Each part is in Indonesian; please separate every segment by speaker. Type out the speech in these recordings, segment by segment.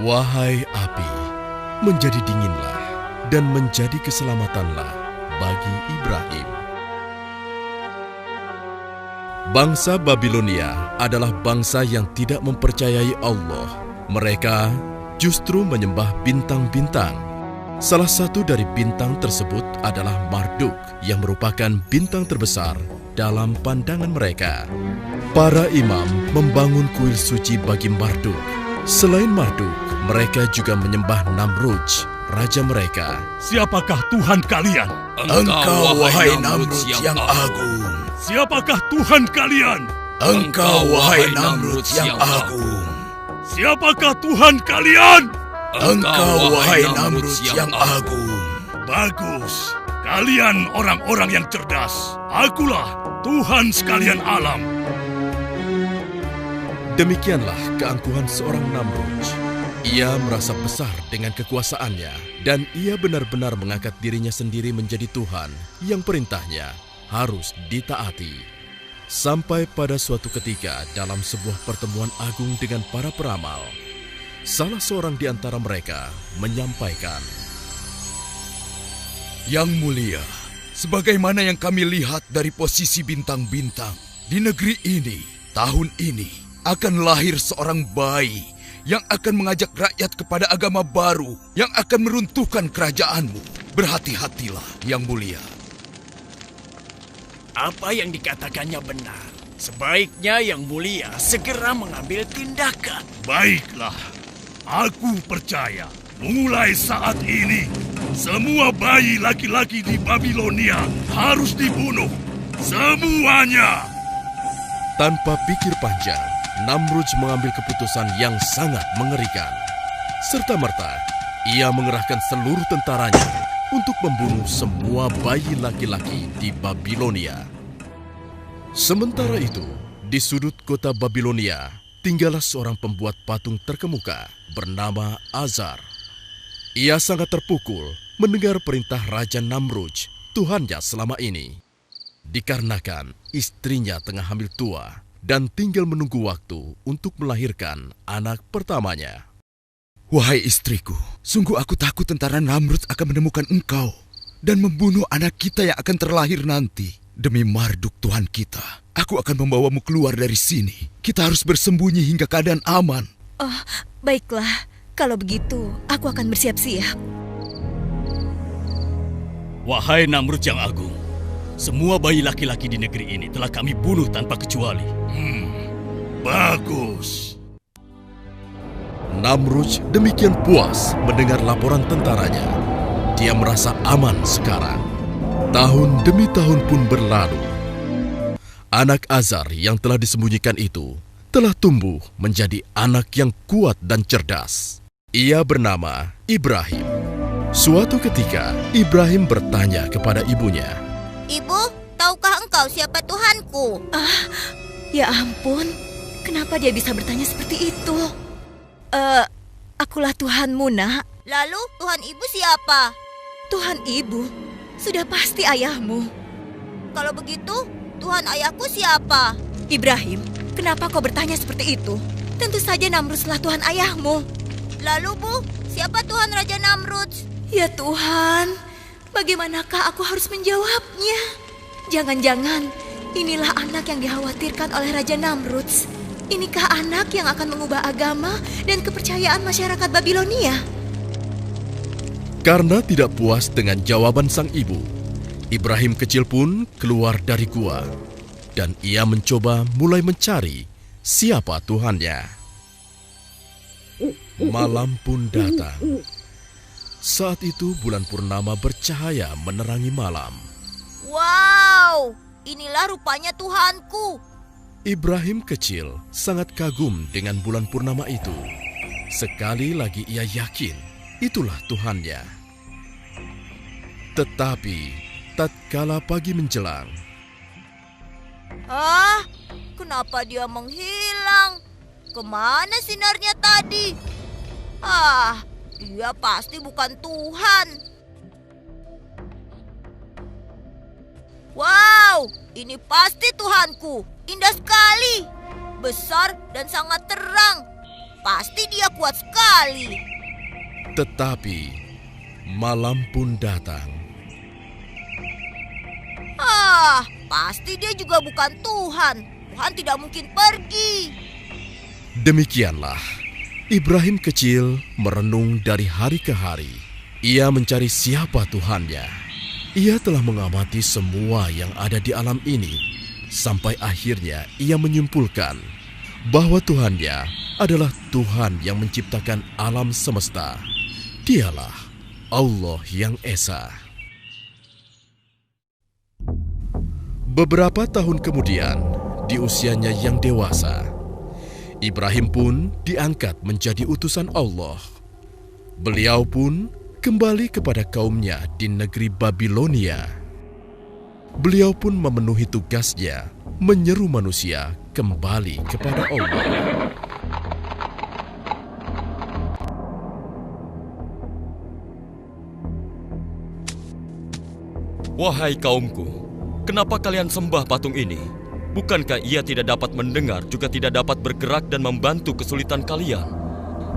Speaker 1: Wahai api, menjadi dinginlah dan menjadi keselamatanlah bagi Ibrahim. Bangsa Babilonia adalah bangsa yang tidak mempercayai Allah. Mereka justru menyembah bintang-bintang. Salah satu dari bintang tersebut adalah Marduk, yang merupakan bintang terbesar dalam pandangan mereka. Para imam membangun kuil suci bagi Marduk. Selain Marduk, mereka juga menyembah Namrudz, raja mereka.
Speaker 2: Siapakah Tuhan kalian?
Speaker 3: Engkau, wahai Namrudz yang agung.
Speaker 2: Siapakah Tuhan kalian?
Speaker 3: Engkau, wahai Namrudz yang agung.
Speaker 2: Siapakah Tuhan kalian?
Speaker 3: Engkau, wahai Namrudz yang agung.
Speaker 2: Bagus. Kalian orang-orang yang cerdas. Akulah Tuhan sekalian alam.
Speaker 1: Demikianlah keangkuhan seorang Namrudz. Ia merasa besar dengan kekuasaannya, dan ia benar-benar mengangkat dirinya sendiri menjadi Tuhan yang perintahnya harus ditaati. Sampai pada suatu ketika dalam sebuah pertemuan agung dengan para peramal, salah seorang di antara mereka menyampaikan,
Speaker 3: Yang mulia, sebagaimana yang kami lihat dari posisi bintang-bintang, di negeri ini, tahun ini, akan lahir seorang bayi yang akan mengajak rakyat kepada agama baru yang akan meruntuhkan kerajaanmu. Berhati-hatilah, Yang Mulia.
Speaker 4: Apa yang dikatakannya benar. Sebaiknya Yang Mulia segera mengambil tindakan.
Speaker 2: Baiklah, aku percaya. Mulai saat ini, semua bayi laki-laki di Babilonia harus dibunuh. Semuanya.
Speaker 1: tanpa pikir panjang, Namrudz mengambil keputusan yang sangat mengerikan. Serta-merta, ia mengerahkan seluruh tentaranya untuk membunuh semua bayi laki-laki di Babilonia. Sementara itu, di sudut kota Babilonia, tinggallah seorang pembuat patung terkemuka bernama Azar. Ia sangat terpukul mendengar perintah Raja Namrudz, Tuhannya selama ini. Dikarenakan istrinya tengah hamil tua dan tinggal menunggu waktu untuk melahirkan anak pertamanya.
Speaker 3: Wahai istriku, sungguh aku takut tentara Namrudz akan menemukan engkau dan membunuh anak kita yang akan terlahir nanti. Demi Marduk Tuhan kita, aku akan membawamu keluar dari sini. Kita harus bersembunyi hingga keadaan aman.
Speaker 5: Oh, baiklah. Kalau begitu, aku akan bersiap-siap.
Speaker 4: Wahai Namrudz yang agung, semua bayi laki-laki di negeri ini telah kami bunuh tanpa kecuali.
Speaker 2: Bagus.
Speaker 1: Namrudz demikian puas mendengar laporan tentaranya. Dia merasa aman sekarang. Tahun demi tahun pun berlalu. Anak Azar yang telah disembunyikan itu telah tumbuh menjadi anak yang kuat dan cerdas. Ia bernama Ibrahim. Suatu ketika, Ibrahim bertanya kepada ibunya,
Speaker 6: Ibu, tahukah engkau siapa Tuhanku?
Speaker 5: Ya ampun, kenapa dia bisa bertanya seperti itu? Akulah Tuhanmu, nak.
Speaker 6: Lalu Tuhan ibu siapa?
Speaker 5: Tuhan ibu, sudah pasti ayahmu.
Speaker 6: Kalau begitu, Tuhan ayahku siapa?
Speaker 5: Ibrahim, kenapa kau bertanya seperti itu? Tentu saja Namrudzlah Tuhan ayahmu.
Speaker 6: Lalu Bu, siapa Tuhan Raja Namrudz?
Speaker 5: Ya Tuhan, bagaimanakah aku harus menjawabnya? Jangan-jangan inilah anak yang dikhawatirkan oleh Raja Namrudz. Inikah anak yang akan mengubah agama dan kepercayaan masyarakat Babilonia?
Speaker 1: karena tidak puas dengan jawaban sang ibu, Ibrahim kecil pun keluar dari gua dan ia mencoba mulai mencari siapa Tuhannya. Malam pun datang. Saat itu bulan purnama bercahaya menerangi malam.
Speaker 6: Wow, inilah rupanya Tuhanku.
Speaker 1: Ibrahim kecil sangat kagum dengan bulan purnama itu. Sekali lagi ia yakin itulah Tuhannya. Tetapi tatkala pagi menjelang,
Speaker 6: Kenapa dia menghilang? Kemana sinarnya tadi? Dia pasti bukan Tuhan. Wow, ini pasti Tuhanku. Indah sekali. Besar dan sangat terang. Pasti dia kuat sekali. sekali.
Speaker 1: Tetapi malam pun datang.
Speaker 6: Pasti dia juga bukan Tuhan. Tuhan tidak mungkin pergi.
Speaker 1: Demikianlah, Ibrahim kecil merenung dari hari ke hari. Ia mencari siapa Tuhannya. Ia telah mengamati semua yang ada di alam ini, sampai akhirnya ia menyimpulkan bahwa Tuhannya adalah Tuhan yang menciptakan alam semesta. Dialah Allah yang Esa. Beberapa tahun kemudian, di usianya yang dewasa, Ibrahim pun diangkat menjadi utusan Allah. Beliau pun kembali kepada kaumnya di negeri Babilonia. Beliau pun memenuhi tugasnya menyeru manusia kembali kepada Allah.
Speaker 4: Wahai kaumku, kenapa kalian sembah patung ini? Bukankah ia tidak dapat mendengar, juga tidak dapat bergerak dan membantu kesulitan kalian?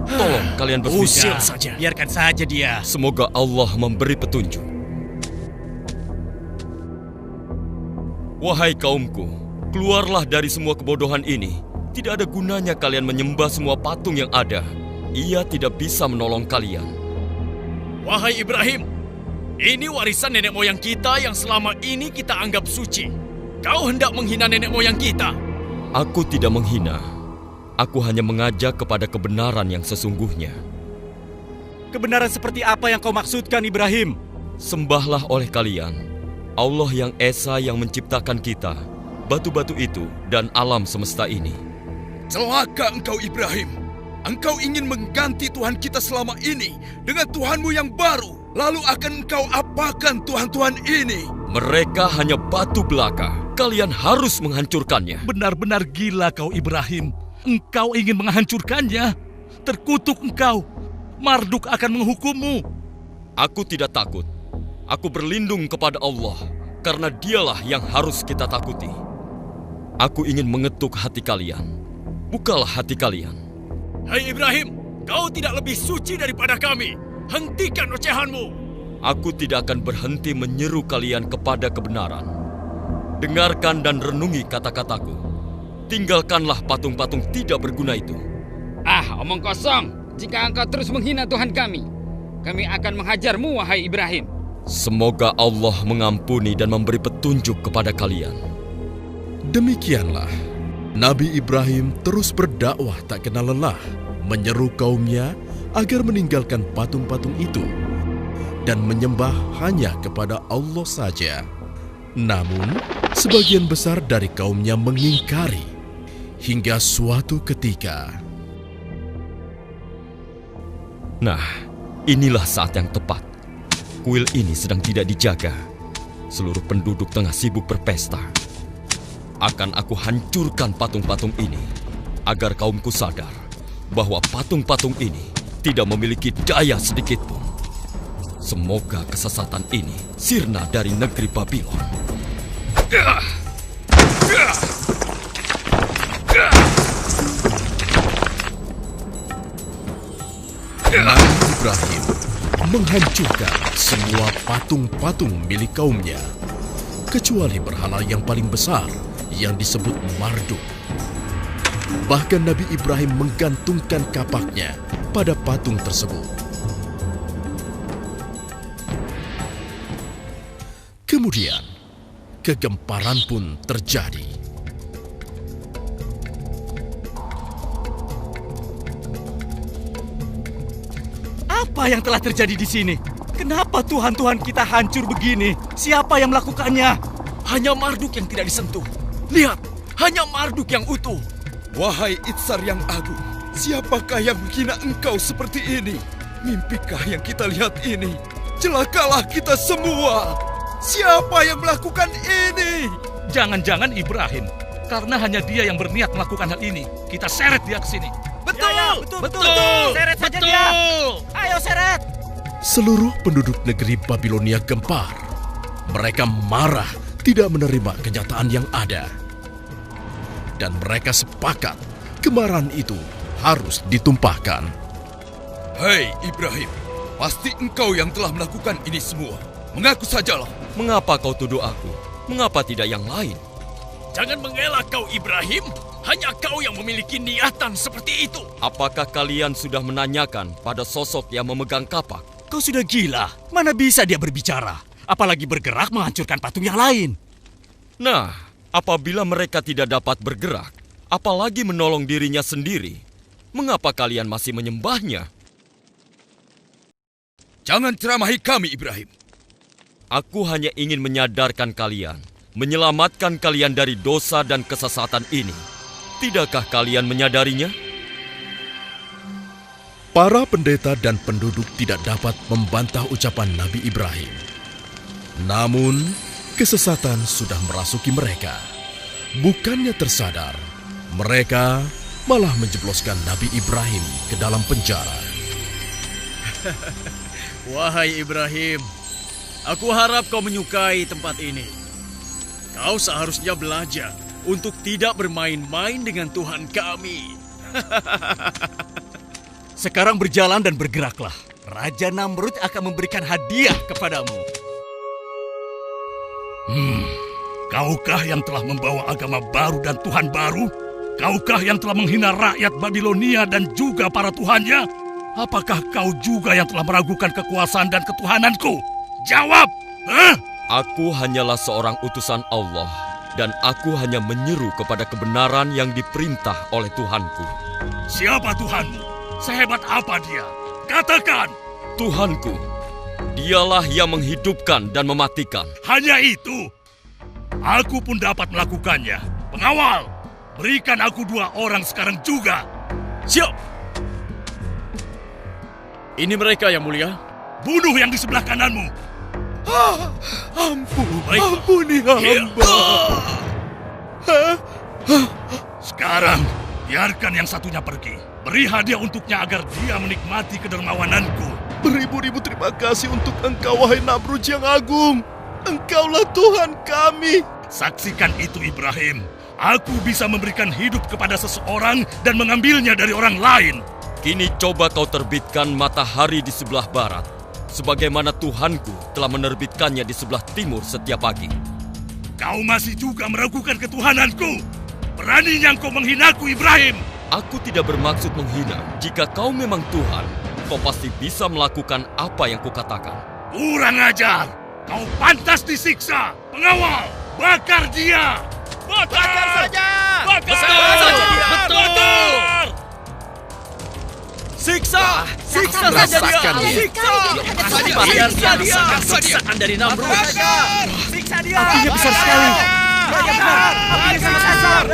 Speaker 4: Tolong kalian berpikir.
Speaker 7: Usir saja, biarkan saja dia.
Speaker 4: Semoga Allah memberi petunjuk. Wahai kaumku, keluarlah dari semua kebodohan ini. Tidak ada gunanya kalian menyembah semua patung yang ada. Ia tidak bisa menolong kalian.
Speaker 7: Wahai Ibrahim, ini warisan nenek moyang kita yang selama ini kita anggap suci. Kau hendak menghina nenek moyang kita.
Speaker 4: Aku tidak menghina. Aku hanya mengajak kepada kebenaran yang sesungguhnya.
Speaker 7: Kebenaran seperti apa yang kau maksudkan, Ibrahim?
Speaker 4: Sembahlah oleh kalian Allah yang Esa yang menciptakan kita, batu-batu itu, dan alam semesta ini.
Speaker 3: Celaka engkau Ibrahim. Engkau ingin mengganti Tuhan kita selama ini dengan Tuhanmu yang baru. Lalu akan engkau apakan Tuhan-Tuhan ini?
Speaker 4: Mereka hanya batu belaka. Kalian harus menghancurkannya.
Speaker 2: Benar-benar gila kau Ibrahim. Engkau ingin menghancurkannya. Terkutuk engkau. Marduk akan menghukummu.
Speaker 4: Aku tidak takut. Aku berlindung kepada Allah, karena dialah yang harus kita takuti. Aku ingin mengetuk hati kalian. Bukalah hati kalian.
Speaker 7: Hai Ibrahim, kau tidak lebih suci daripada kami. Hentikan ocehanmu.
Speaker 4: Aku tidak akan berhenti menyeru kalian kepada kebenaran. Dengarkan dan renungi kata-kataku. Tinggalkanlah patung-patung tidak berguna itu.
Speaker 8: Omong kosong. Jika engkau terus menghina Tuhan kami akan menghajarmu, wahai Ibrahim.
Speaker 4: Semoga Allah mengampuni dan memberi petunjuk kepada kalian.
Speaker 1: Demikianlah, Nabi Ibrahim terus berdakwah tak kenal lelah, menyeru kaumnya agar meninggalkan patung-patung itu dan menyembah hanya kepada Allah saja. Namun, sebagian besar dari kaumnya mengingkari hingga suatu ketika.
Speaker 4: Nah, inilah saat yang tepat. Kuil ini sedang tidak dijaga. Seluruh penduduk tengah sibuk berpesta. Akan aku hancurkan patung-patung ini agar kaumku sadar bahwa patung-patung ini tidak memiliki daya sedikit pun. Semoga kesesatan ini sirna dari negeri Babylon.
Speaker 1: Nabi Ibrahim menghancurkan semua patung-patung milik kaumnya, kecuali berhala yang paling besar yang disebut Marduk. Bahkan Nabi Ibrahim menggantungkan kapaknya pada patung tersebut. Kemudian, kegemparan pun terjadi.
Speaker 2: Apa yang telah terjadi di sini? Kenapa Tuhan-Tuhan kita hancur begini? Siapa yang melakukannya? Hanya Marduk yang tidak disentuh. Lihat, hanya Marduk yang utuh.
Speaker 3: Wahai Itsar yang agung, siapakah yang menghina engkau seperti ini? Mimpikah yang kita lihat ini? Celakalah kita semua. Siapa yang melakukan ini?
Speaker 2: Jangan-jangan Ibrahim. Karena hanya dia yang berniat melakukan hal ini. Kita seret dia ke sini.
Speaker 7: Betul, betul. Seret saja dia. Ayo seret.
Speaker 1: Seluruh penduduk negeri Babilonia gempar. Mereka marah, tidak menerima kenyataan yang ada. Dan mereka sepakat kemarahan itu harus ditumpahkan.
Speaker 3: Hei Ibrahim, pasti engkau yang telah melakukan ini semua. Mengaku sajalah.
Speaker 4: Mengapa kau tuduh aku? Mengapa tidak yang lain?
Speaker 7: Jangan mengelak kau Ibrahim. Hanya kau yang memiliki niatan seperti itu.
Speaker 4: Apakah kalian sudah menanyakan pada sosok yang memegang kapak?
Speaker 2: Kau sudah gila. Mana bisa dia berbicara? Apalagi bergerak menghancurkan patung yang lain.
Speaker 4: Nah, apabila mereka tidak dapat bergerak, apalagi menolong dirinya sendiri, mengapa kalian masih menyembahnya?
Speaker 3: Jangan ceramahi kami, Ibrahim.
Speaker 4: Aku hanya ingin menyadarkan kalian, menyelamatkan kalian dari dosa dan kesesatan ini. Tidakkah kalian menyadarinya?
Speaker 1: Para pendeta dan penduduk tidak dapat membantah ucapan Nabi Ibrahim. Namun, kesesatan sudah merasuki mereka. Bukannya tersadar, mereka malah menjebloskan Nabi Ibrahim ke dalam penjara.
Speaker 7: Wahai Ibrahim, aku harap kau menyukai tempat ini. Kau seharusnya belajar untuk tidak bermain-main dengan Tuhan kami.
Speaker 2: Sekarang berjalan dan bergeraklah. Raja Namrud akan memberikan hadiah kepadamu.
Speaker 9: Kaukah yang telah membawa agama baru dan Tuhan baru? Kaukah yang telah menghina rakyat Babilonia dan juga para tuhannya? Apakah kau juga yang telah meragukan kekuasaan dan ketuhananku? Jawab!
Speaker 4: Aku hanyalah seorang utusan Allah, dan aku hanya menyeru kepada kebenaran yang diperintah oleh Tuhanku.
Speaker 9: Siapa Tuhanmu? Sehebat apa dia? Katakan!
Speaker 4: Tuhanku, dialah yang menghidupkan dan mematikan.
Speaker 9: Hanya itu? Aku pun dapat melakukannya. Pengawal, berikan aku 2 orang sekarang juga.
Speaker 7: Siap! Ini mereka yang mulia.
Speaker 9: Bunuh yang di sebelah kananmu.
Speaker 3: Ampuni hamba.
Speaker 9: Sekarang, biarkan yang satunya pergi. Beri hadiah untuknya agar dia menikmati kedermawananku.
Speaker 1: Beribu-ribu terima kasih untuk engkau, wahai Namrud yang agung. Engkaulah Tuhan kami.
Speaker 9: Saksikan itu, Ibrahim. Aku bisa memberikan hidup kepada seseorang dan mengambilnya dari orang lain.
Speaker 4: Kini coba kau terbitkan matahari di sebelah barat, sebagaimana Tuhanku telah menerbitkannya di sebelah timur setiap pagi.
Speaker 9: Kau masih juga meragukan ketuhananku. Beraninya kau menghinaku, Ibrahim.
Speaker 4: Aku tidak bermaksud menghina. Jika kau memang Tuhan, kau pasti bisa melakukan apa yang kukatakan.
Speaker 9: Kurang ajar. Kau pantas disiksa. Pengawal, bakar dia. Bakar saja. Bakar saja dia.
Speaker 7: Betul.
Speaker 2: Siksa! Siksa saja
Speaker 1: Rasakan
Speaker 2: dia!
Speaker 1: dia.
Speaker 2: Siksa!
Speaker 7: Biar dia merasakan siksaan dari Namrud.
Speaker 2: Siksa dia! Apinya besar sekali! Apinya sangat besar!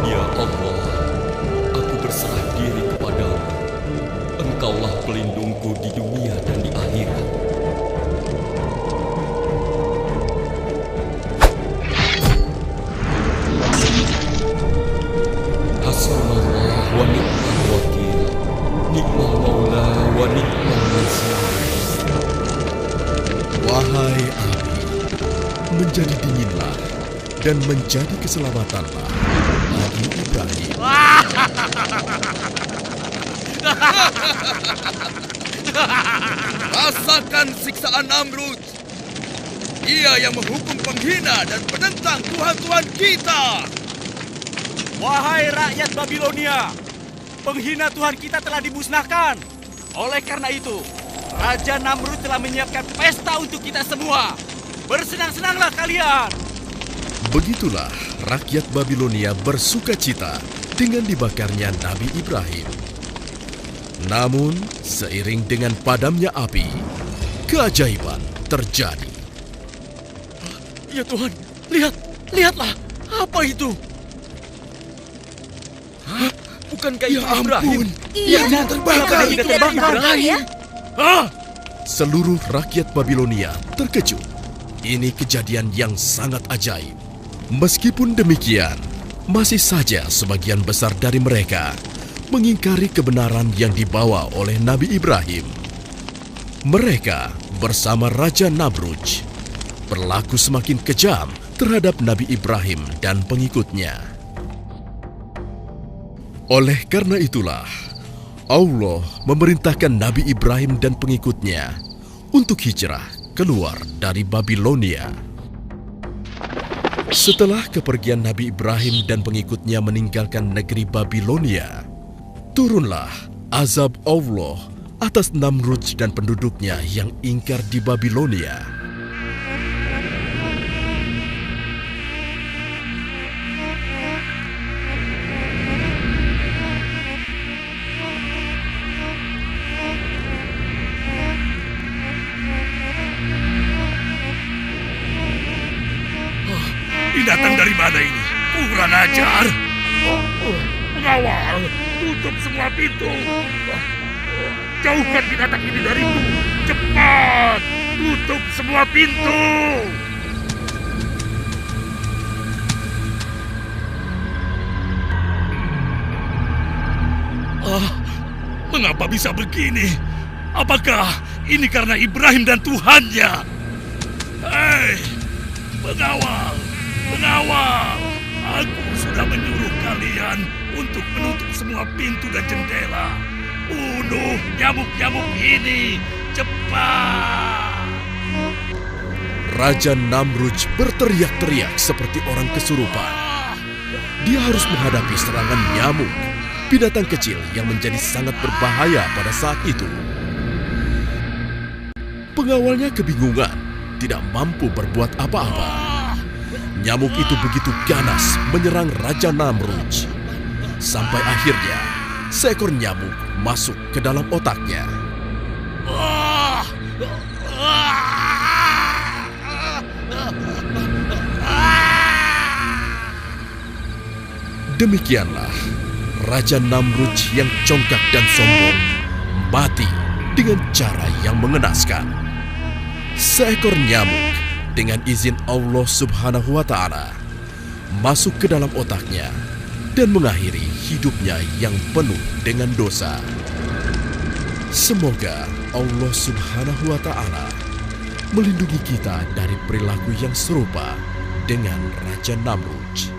Speaker 4: Ya Allah, aku berserah diri kepadamu. Engkaulah pelindungku di dunia dan di akhirat. Hasbunallah wa ni'mal wakil. Ni'mal maula wa ni'mal nasir.
Speaker 1: Wahai api, menjadi dinginlah dan menjadi keselamatanlah bagi Ibrahim.
Speaker 3: Rasakan siksaan Namrud. Dia yang menghukum penghina dan penentang Tuhan-Tuhan kita.
Speaker 2: Wahai rakyat Babilonia, penghina Tuhan kita telah dimusnahkan. Oleh karena itu, Raja Namrud telah menyiapkan pesta untuk kita semua. Bersenang-senanglah kalian.
Speaker 1: Begitulah rakyat Babilonia bersukacita dengan dibakarnya Nabi Ibrahim. Namun, seiring dengan padamnya api, keajaiban terjadi.
Speaker 2: Ya Tuhan, lihatlah. Apa itu?
Speaker 4: Bukankah itu Ibrahim?
Speaker 5: Iya,
Speaker 2: terbakar.
Speaker 5: itu terbakar ya.
Speaker 1: Seluruh rakyat Babilonia terkejut. Ini kejadian yang sangat ajaib. Meskipun demikian, masih saja sebagian besar dari mereka mengingkari kebenaran yang dibawa oleh Nabi Ibrahim. Mereka bersama Raja Namrudz berlaku semakin kejam terhadap Nabi Ibrahim dan pengikutnya. Oleh karena itulah, Allah memerintahkan Nabi Ibrahim dan pengikutnya untuk hijrah keluar dari Babilonia. Setelah kepergian Nabi Ibrahim dan pengikutnya meninggalkan negeri Babilonia, turunlah azab Allah atas Namrudz dan penduduknya yang ingkar di Babilonia.
Speaker 9: Datang dari mana ini? Kurang ajar. Pengawal, tutup semua pintu. Jauhkan binatang ini dariku. Cepat, tutup semua pintu. Mengapa bisa begini? Apakah ini karena Ibrahim dan Tuhannya? Hei, pengawal! Pengawal, aku sudah menyuruh kalian untuk menutup semua pintu dan jendela. Bunuh nyamuk-nyamuk ini, cepat!
Speaker 1: Raja Namrudz berteriak-teriak seperti orang kesurupan. Dia harus menghadapi serangan nyamuk, binatang kecil yang menjadi sangat berbahaya pada saat itu. Pengawalnya kebingungan, tidak mampu berbuat apa-apa. Nyamuk itu begitu ganas menyerang Raja Namrudz. Sampai akhirnya, seekor nyamuk masuk ke dalam otaknya. Demikianlah, Raja Namrudz yang congkak dan sombong mati dengan cara yang mengenaskan. Seekor nyamuk dengan izin Allah Subhanahu wa Ta'ala masuk ke dalam otaknya dan mengakhiri hidupnya yang penuh dengan dosa. Semoga Allah Subhanahu wa Ta'ala melindungi kita dari perilaku yang serupa dengan Raja Namrudz.